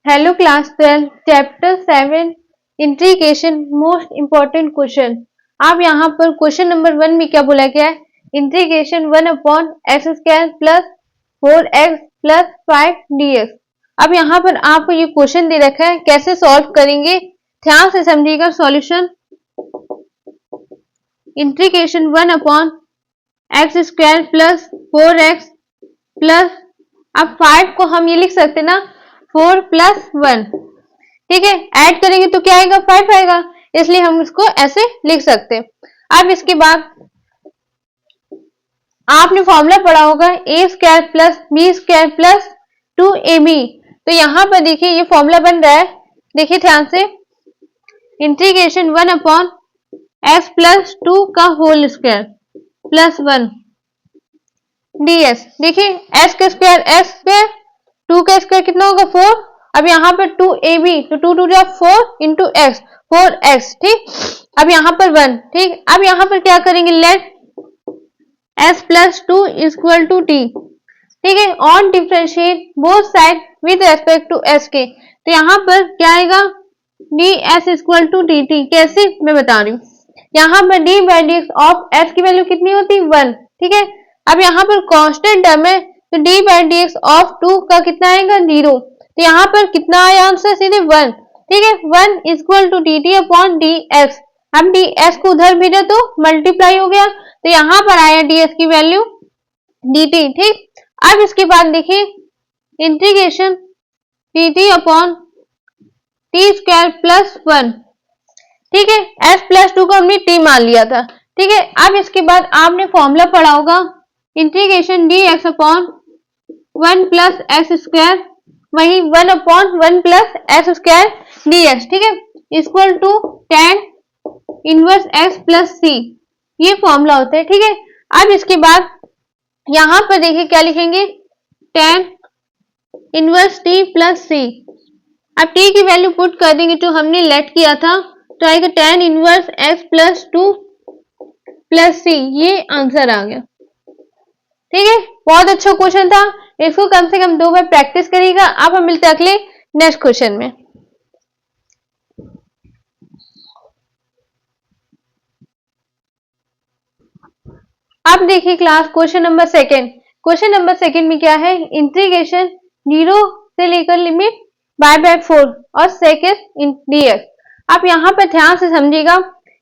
Hello class 12 chapter 7 integration most important question. अब यहाँ पर क्वेश्चन नंबर 1 में क्या बोला गया है? Integration 1/x² plus 4x plus 5 dx। अब यहाँ पर आपको ये क्वेश्चन दे रखा है, कैसे सॉल्व करेंगे ध्यान से समझिएगा। Solution integration 1/x² plus 4x plus, अब 5 को हम ये लिख सकते ना 4 + 1, ठीक है। ऐड करेंगे तो क्या आएगा? 5 आएगा, इसलिए हम इसको ऐसे लिख सकते हैं। अब इसके बाद आपने फॉर्मूला पढ़ा होगा a² plus b² plus 2ab। तो यहां पर देखिए ये फॉर्मूला बन रहा है, देखिए ध्यान से। इंटीग्रेशन 1/x प्लस 2 का होल स्क्वायर प्लस 1 ds। देखिए s का स्क्वायर s स्क्वायर, 2 का स्क्वायर कितना होगा 4। अब यहाँ पर 2ab तो 2 2 4 इंटू एक्स 4x, ठीक। अब यहाँ पर 1, ठीक। अब यहाँ पर क्या करेंगे? Let s plus 2 equal to t, ठीक है। On differentiate both side with respect to s के, तो यहाँ पर क्या आएगा? ds equal to dt। कैसे मैं बता रही हूँ, यहाँ पर d by dx of s की वैल्यू कितनी होती है? 1, ठीक है। अब यहाँ पर कांस्टेंट टर्म है तो d बाई dx ऑफ 2 का कितना आएगा? 0। तो यहाँ पर कितना आया आंसर? सीधे 1, ठीक है। 1 equal to dt upon dx। हम ds को उधर भेजा तो मल्टीप्लाई हो गया, तो यहाँ पर आया ds की वैल्यू dt, ठीक। अब इसके बाद देखिए integration dt upon t² plus 1, ठीक है। s प्लस 2 को हमने t मान लिया था, ठीक है। अब इसके बाद आपने फॉर्मूला पढ़ा होगा integration dx upon 1 plus x², वही 1 अपॉन 1 प्लस x² dx, ठीक है, equal to tan inverse x plus c। ये फॉर्मूला होता है, ठीक है। अब इसके बाद यहां पर देखिए क्या लिखेंगे? tan inverse t plus c। अब t की वैल्यू पुट कर देंगे जो हमने लेट किया था, तो आएगा tan inverse x plus 2 plus c। ये आंसर आ गया, ठीक है। बहुत अच्छा क्वेश्चन था, इसको कम से कम 2 बार प्रैक्टिस करिएगा। अब हम मिलते हैं अगले नेक्स्ट क्वेश्चन में। अब देखिए class question number 2। Question number 2 में क्या है? इंटीग्रेशन 0 से लेकर लिमिट y/4 और sec dx। आप यहाँ पर ध्यान से समझिएगा,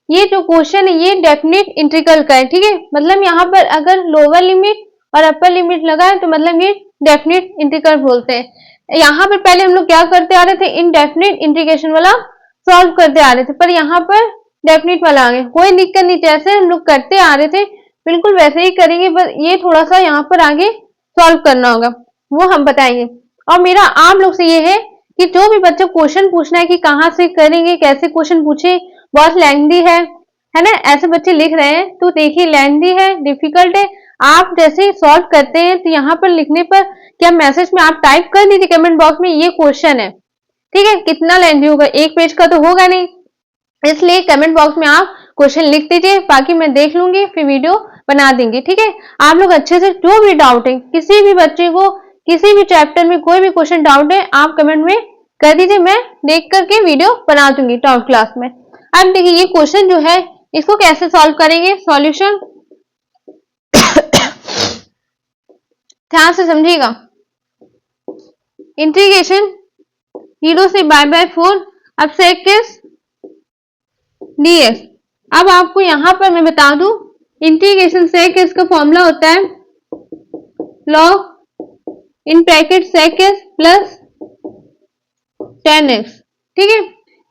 ये जो क्वेश्चन है ये डेफिनेट इंटीग्रल का है, ठीक है। मतलब यहाँ पर अगर लोअर लिमिट और अपर लिमिट लगा है तो मतलब ये डेफिनेट इंटीग्रल बोलते हैं। यहाँ पर पहले हम लोग क्या करते आ रहे थे? इनडेफिनेट इंटीग्रेशन वाला सॉल्व करते आ रहे थे, पर यहाँ पर डेफिनेट वाला आ गया। कोई दिक्कत नहीं, जैसे हम लोग करते आ रहे थे बिल्कुल वैसे ही करेंगे, बस ये थोड़ा सा यहाँ पर आगे सॉल्व करना होगा, वो हम बताएंगे। और मेरा आप लोग से ये है कि जो भी बच्चा क्वेश्चन पूछना है कि कहाँ से करेंगे, कैसे क्वेश्चन पूछे, बहुत लेंथी है ना, ऐसे बच्चे लिख रहे हैं तो देखिए लेंथी है, डिफिकल्ट है। आप जैसे सॉल्व करते हैं तो यहाँ पर लिखने पर क्या मैसेज में आप टाइप कर दीजिए कमेंट बॉक्स में ये क्वेश्चन है, ठीक है। कितना लेंथी होगा? 1 पेज का तो होगा नहीं, इसलिए कमेंट बॉक्स में आप क्वेश्चन लिख दीजिए, बाकी मैं देख लूंगी, फिर वीडियो बना देंगे, ठीक है। आप लोग अच्छे से जो भी डाउट है, किसी भी बच्चे को किसी भी चैप्टर में कोई भी क्वेश्चन डाउट है आप कमेंट में कर दीजिए, मैं देख करके वीडियो बना दूंगी डाउट क्लास में। अब देखिए ये क्वेश्चन जो है इसको कैसे सॉल्व करेंगे? सॉल्यूशन ध्यान से समझिएगा। इंटीग्रेशन 0 से y/4 अब sec dx। अब आपको यहां पर मैं बता दूं इंटीग्रेशन sec का फॉर्मूला होता है log in bracket sec plus tan x, ठीक है।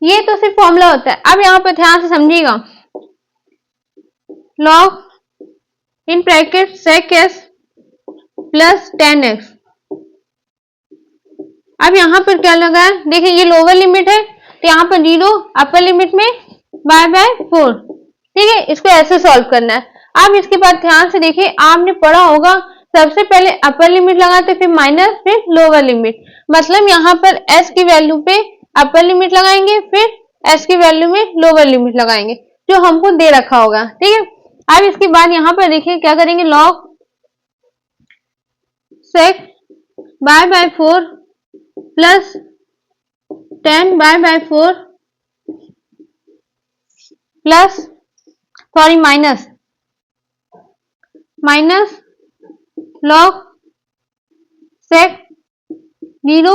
ये तो सिर्फ फॉर्मूला होता है। अब यहां पर ध्यान से समझिएगा, log in bracket sec plus tan x। अब यहां पर क्या लगा है? देखिए ये लोअर लिमिट है तो यहाँ पर 0, अपर लिमिट में y/4, ठीक है। इसको ऐसे सॉल्व करना है। अब इसके बाद ध्यान से देखिए, आपने पढ़ा होगा सबसे पहले अपर लिमिट लगाते फिर माइनस फिर लोअर लिमिट, मतलब यहाँ पर s की वैल्यू पे अपर लिमिट लगाएंगे फिर s की वैल्यू में लोअर लिमिट लगाएंगे जो हमको दे रखा होगा, ठीक है। अब इसके बाद यहाँ पर देखिए क्या करेंगे? log sec y/4 plus 10 by 4 plus minus log sec 0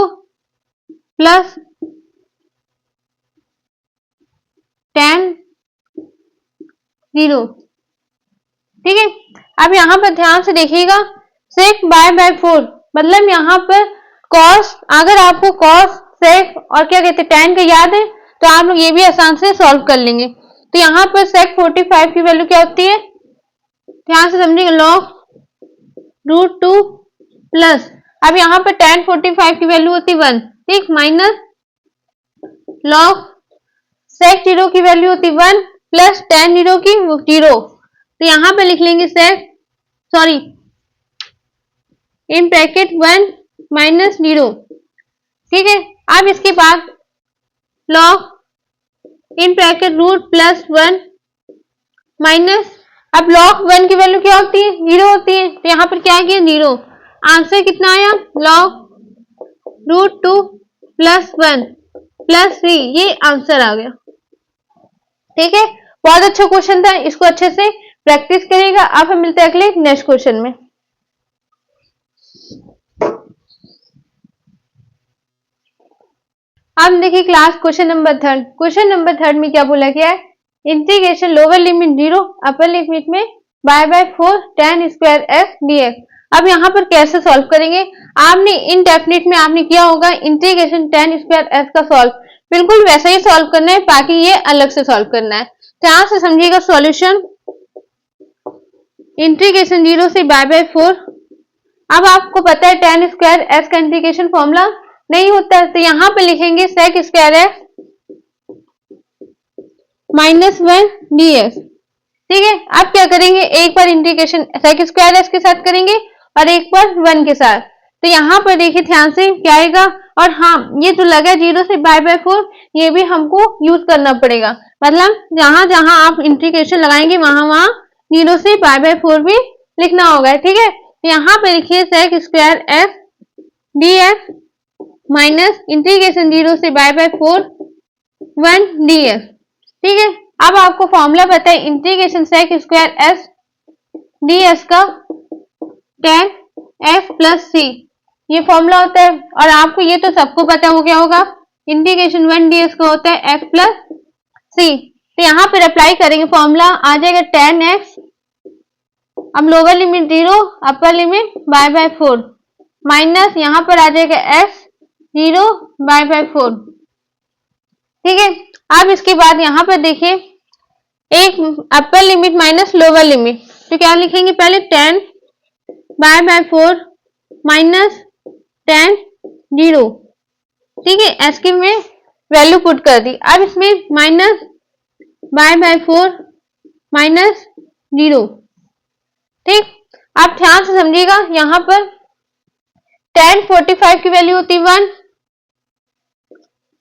plus 10 0। ठीक है, अब यहां पर ध्यान से देखिएगा, सेक बाय 4 मतलब यहां पर कॉस, अगर आपको कॉस सेक और क्या कहते हैं tan का याद है तो आप लोग ये भी आसान से सॉल्व कर लेंगे। तो यहाँ पर सेक 45 की वैल्यू क्या होती है, ध्यान से समझिएगा, log √2 प्लस, अब यहाँ पर tan 45 की वैल्यू होती है 1, ठीक, माइनस लॉग सेक 0 की वैल्यू होती 1 प्लस tan 0 की 0। तो यहाँ पे लिख लेंगे इन ब्रैकेट 1 माइनस 0। ठीक है, अब इसके बाद log in bracket root plus 1 minus, अब लॉग 1 की वैल्यू क्या होती है, 0 होती है, तो यहाँ पर क्या किया 0। आंसर कितना आया, log √2 प्लस 1 प्लस 3, ये आंसर आ गया। ठीक है, बहुत अच्छा क्वेश्चन था, इसको अच्छे से प्रैक्टिस करिएगा। अब हम मिलते हैं अगले नेक्स्ट क्वेश्चन में। अब देखिए class question number 3। Question number 3 में क्या बोला गया है, integration lower limit 0 upper limit में by 4 tan square f dx। अब यहाँ पर कैसे सॉल्व करेंगे, आपने इनडेफिनिट में आपने किया होगा इंटीग्रेशन tan स्क्वायर f का सॉल्व, बिल्कुल वैसा ही सॉल्व करना है, बाकी ये अलग से सॉल्व करना है। ध्यान से समझिएगा सॉल्यूशन, इंटीग्रेशन 0 से बाय 4। अब आपको पता है tan स्क्वायर f का इंटीग्रेशन फॉर्मूला नहीं होता, तो यहां पे लिखेंगे सेक स्क्वायर f -1 dx। ठीक है, अब क्या करेंगे, एक बार इंटीग्रेशन सेक स्क्वायर f के साथ करेंगे और एक बार 1 के साथ। तो यहाँ पर देखिए ध्यान से क्या आएगा, और हाँ ये जो लगा 0 से बाय 4 ये भी हमको यूज करना पड़ेगा, मतलब जहां जहां आप इंटीग्रेशन लगाएंगे वहां वहां 0 से बाय 4 भी लिखना होगा। ठीक है, तो यहाँ पे लिखिए sec square f dx minus integration 0 से बाय 4 1 dx। ठीक है, अब आपको फॉर्मूला पता है integration sec square f dx का tan f प्लस c, ये फॉर्मूला होता है, और आपको ये तो सबको पता हो गया होगा, इंटीग्रेशन 1 dx का होता है f प्लस c। तो यहाँ पर अप्लाई करेंगे फॉर्मूला, आ जाएगा tan x, अब lower limit 0 upper limit by 4 minus यहाँ पर आ जाएगा f 0 बाय 4। ठीक है, अब इसके बाद यहाँ पर देखिए एक upper limit minus lower limit, तो क्या लिखेंगे, पहले tan बाय 4 माइनस tan 0। ठीक है, एस की में वैल्यू पुट कर दी, अब इसमें माइनस बाय 4 माइनस 0। ठीक, आप ध्यान से समझिएगा, यहां पर tan 45 की वैल्यू होती 1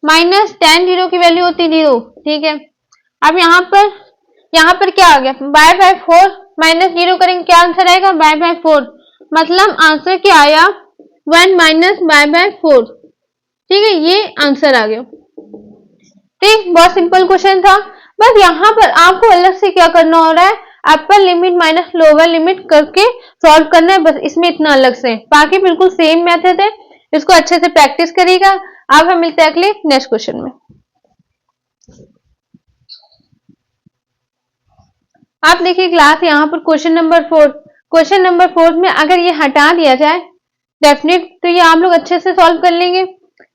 माइनस tan 0 की वैल्यू होती 0। ठीक है, अब यहाँ पर क्या आ गया, बाय 4 माइनस 0 करेंगे, क्या आंसर आएगा, बाय 4, मतलब आंसर क्या आया 1 माइनस बाय 4। ठीक है, ये आंसर आ गया। ठीक, बहुत सिंपल क्वेश्चन था, बस यहाँ पर आपको अलग से क्या करना हो रहा है, upper limit minus lower limit करके सॉल्व करना है, बस इसमें इतना अलग से, बाकी बिल्कुल सेम मेथड है, इसको अच्छे से प्रैक्टिस करिएगा। अब हम मिलते हैं अगले नेक्स्ट क्वेश्चन में। आप देखिए क्लास यहाँ पर क्वेश्चन नंबर 4 में अगर ये हटा दिया जाए डेफिनेट, तो ये आप लोग अच्छे से सॉल्व कर लेंगे,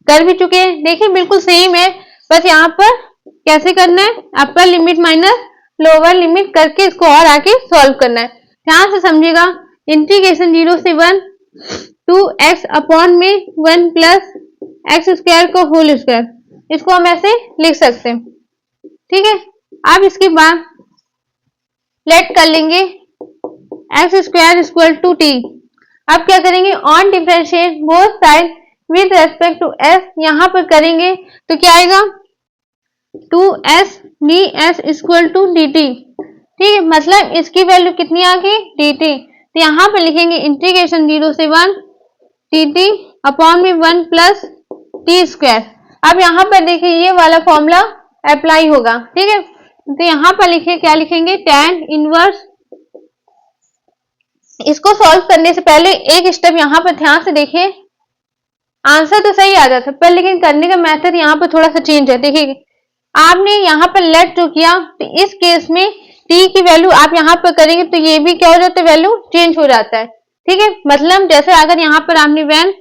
कर भी चुके हैं। देखिए बिल्कुल सेम है, बस यहाँ पर कैसे करना है, upper limit minus lower limit करके इसको और आके सॉल्व करना है। ध्यान से समझिएगा, इंटीग्रेशन 0 से 1 2x अपॉन में 1 प्लस एक्स स्क्वायर का होल स्क्वायर, इसको हम ऐसे लिख सकते हैं। ठीक है, अब इसके बाद लेट कर लेंगे x square equal to t. अब क्या करेंगे, on differentiate both side with respect to s, यहां पर करेंगे तो क्या आएगा 2s ds equal to dt। ठीक है, मतलब इसकी वैल्यू कितनी आ गई dt, तो यहां पर लिखेंगे इंटीग्रेशन 0 से 1 dt अपॉन में 1 प्लस टी स्क्वायर। अब यहाँ पर देखिए ये वाला फॉर्मूला अप्लाई होगा, ठीक है। तो यहाँ पर लिखिए, क्या लिखेंगे, tan इनवर्स। इसको सॉल्व करने से पहले एक स्टेप यहाँ पर ध्यान से देखिए, आंसर तो सही आ जाता है पर लेकिन करने का मेथड यहाँ पर थोड़ा सा चेंज है। देखिए आपने यहाँ पर लेट जो किया, तो इस केस में t की वैल्यू आप यहाँ पर करेंगे तो ये भी क्या हो जाता है, वैल्यू चेंज हो जाता है, ठीक है। मतलब जैसे अगर यहाँ पर आपने वैन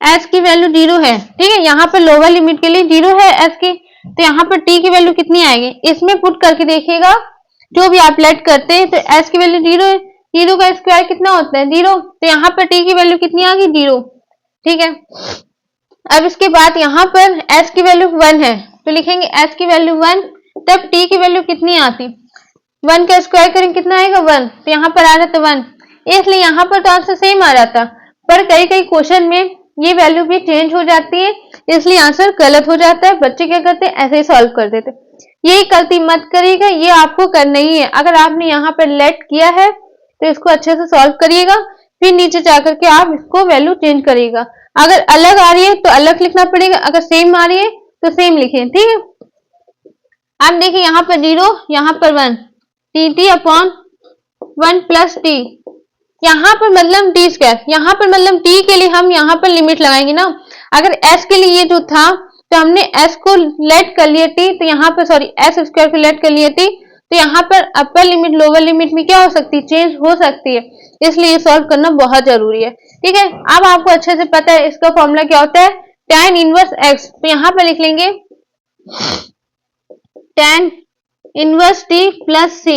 s की वैल्यू 0 है, ठीक है, यहाँ पर लोअर लिमिट के लिए 0 है s की, तो यहाँ पर t की वैल्यू कितनी आएगी, इसमें पुट करके देखिएगा, जो भी आप लेट करते हैं तो s की वैल्यू 0 है, 0 का स्क्वायर कितना होता है 0, तो यहाँ पर t की वैल्यू कितनी आ गई 0, ठीक है। अब इसके बाद यहाँ पर s की वैल्यू 1 है तो लिखेंगे s की वैल्यू 1, तब t की वैल्यू कितनी आती, 1 का स्क्वायर करेंगे कितना आएगा 1, तो यहाँ पर आ जाता 1, इसलिए यहाँ पर तो आंसर सेम आ जाता, पर कई कई क्वेश्चन में ये वैल्यू भी चेंज हो जाती है, इसलिए आंसर गलत हो जाता है। बच्चे क्या करते हैं, ऐसे ही सॉल्व कर देते। ये गलती मत करिएगा, ये आपको करना ही है। अगर आपने यहाँ पर लेट किया है तो इसको अच्छे से सॉल्व करिएगा, फिर नीचे जाकर के आप इसको वैल्यू चेंज करिएगा। अगर अलग आ रही है तो अलग लिखना पड़ेगा, अगर सेम आ रही है तो सेम लिखें, ठीक है। अब देखिए यहाँ पर 0, यहाँ पर 1, टी अपॉन 1 प्लस टी, यहाँ पर मतलब टी स्क्वायर, यहाँ पर मतलब टी के लिए हम यहाँ पर लिमिट लगाएंगे ना। अगर एस के लिए ये जो था तो हमने एस को लेट कर लिया टी, तो यहाँ पर सॉरी एस स्क्वायर को लेट कर लिया टी, तो यहाँ पर अपर लिमिट लोअर लिमिट में क्या हो सकती है, चेंज हो सकती है, इसलिए सॉल्व करना बहुत जरूरी है, ठीक है। अब आपको अच्छे से पता है इसका फॉर्मूला क्या होता है, tan इनवर्स x, तो यहाँ पर लिख लेंगे tan inverse t plus c,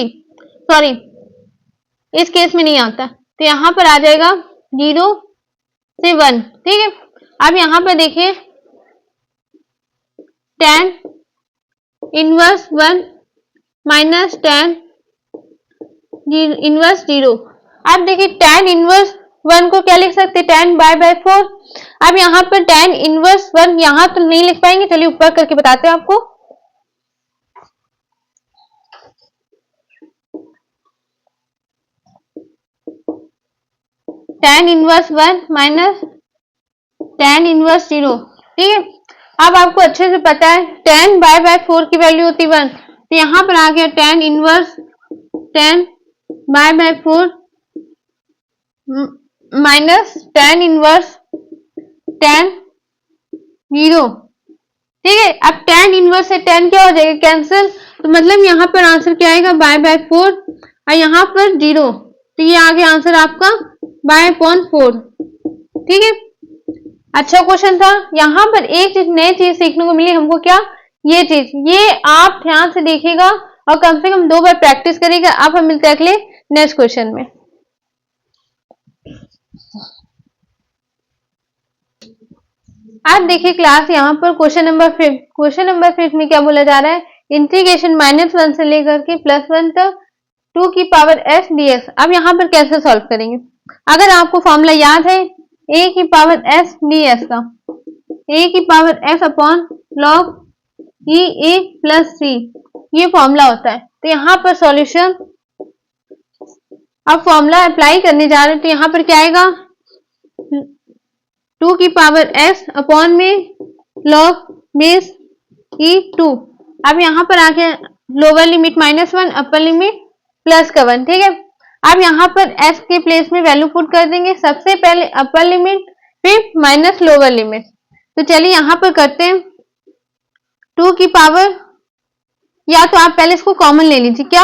sorry इस केस में नहीं आता, तो यहाँ पर आ जाएगा 0 से 1, ठीक है। अब यहाँ पर देखिए tan inverse 1 minus tan inverse 0। अब देखिए tan इनवर्स 1 को क्या लिख सकते हैं, tan बाय 4। अब यहाँ पर tan इनवर्स 1 यहाँ तो नहीं लिख पाएंगे, चलिए ऊपर करके बताते हैं आपको। tan inverse 1 minus tan inverse 0, ठीक है। अब आपको अच्छे से पता है tan बाय 4 की वैल्यू होती 1, तो यहाँ पर आ गया tan inverse tan by 4 minus tan inverse tan 0, ठीक है। अब tan इनवर्स से tan क्या हो जाएगा, कैंसिल, तो मतलब यहाँ पर आंसर क्या आएगा बाय 4 और यहाँ पर 0, तो ये आ गया आंसर आपका बाय 4, ठीक है। अच्छा क्वेश्चन था। यहाँ पर एक चीज नई चीज सीखने को मिली हमको, क्या, ये चीज, ये आप ध्यान से देखिएगा और कम से कम 2 बार प्रैक्टिस करिएगा। अब हम मिलते हैं अगले नेक्स्ट क्वेश्चन में। अब देखिए क्लास यहाँ पर क्वेश्चन नंबर 5, क्वेश्चन नंबर 5 में क्या बोला जा रहा है, इंटीग्रेशन -1 से लेकर के +1 तक 2 की पावर s ds। अब यहाँ पर कैसे सॉल्व करेंगे, अगर आपको फॉर्मूला याद है a की पावर s ds का, a की power s upon log e a plus c, ये फॉर्मूला होता है। तो यहाँ पर सॉल्यूशन, अब फॉर्मूला अप्लाई करने जा रहे हैं, तो यहाँ पर क्या आएगा, 2 की पावर s अपॉन में log बेस e2। अब यहाँ पर आ गया लोअर लिमिट -1, अपर लिमिट +1, ठीक है। अब यहाँ पर s के प्लेस में वैल्यू पुट कर देंगे, सबसे पहले अपर लिमिट फिर माइनस लोअर लिमिट। तो चलिए यहाँ पर करते हैं 2 की पावर, या तो आप पहले इसको कॉमन ले लीजिए, क्या,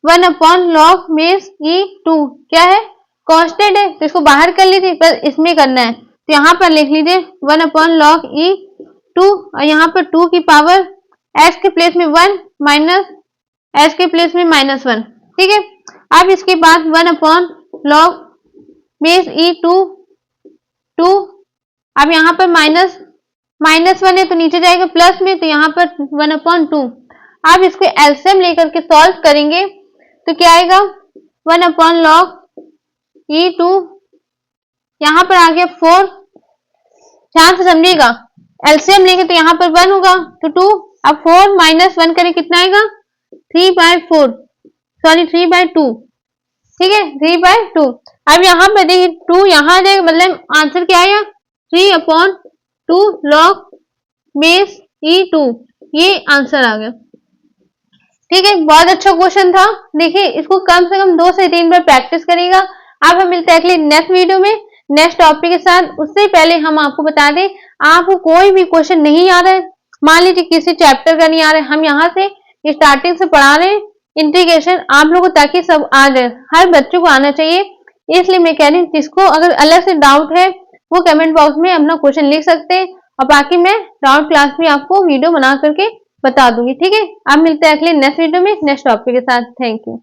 1 अपॉन लॉग बेस e2, क्या है, कांस्टेंट है, तो इसको बाहर कर लीजिए, बस इसमें करना है। तो यहाँ पर लिख लीजिए 1 अपॉन लॉग e2 और यहाँ पर 2 की पावर s के प्लेस में 1 माइनस s के प्लेस में -1, ठीक है। अब इसके बाद 1 अपॉन लॉग बेस e2 2, अब यहाँ पर -1 है तो नीचे जाएगा प्लस में, तो यहाँ पर 1 अपॉन 2। अब इसको एलसीएम लेकर के सॉल्व करेंगे तो क्या आएगा, 1 अपॉन लॉग e2, यहाँ पर आ गया 4, ध्यान से समझिएगा, एलसीएम लेंगे तो यहाँ पर 1 होगा तो 2, अब 4 माइनस 1 करें कितना आएगा, 3/4, सॉरी 3/2, ठीक है, 3/2। अब यहाँ पर देखिए 2 यहाँ आ जाएगा, मतलब आंसर क्या आएगा 3/2 लॉग बेस E2, ये आंसर आ गया। ठीक है, बहुत अच्छा क्वेश्चन था। देखिए इसको कम से कम 2 से 3 बार प्रैक्टिस करिएगा। अब हम मिलते हैं अगले नेक्स्ट वीडियो में नेक्स्ट टॉपिक के साथ। उससे पहले हम आपको बता दें, आपको कोई भी क्वेश्चन नहीं आ रहा है, मान लीजिए किसी चैप्टर का नहीं आ रहा है, हम यहाँ से स्टार्टिंग से पढ़ा रहे हैं इंटीग्रेशन आप लोगों को, ताकि सब आ जाए, हर बच्चों को आना चाहिए। इसलिए मैं कह रही हूँ जिसको अगर अलग से डाउट है वो कमेंट बॉक्स में अपना क्वेश्चन लिख सकते हैं, और बाकी मैं डाउट क्लास में आपको वीडियो बना करके बता दूंगी। ठीक है, अब मिलते हैं अगले नेक्स्ट वीडियो में नेक्स्ट टॉपिक के साथ। Thank you.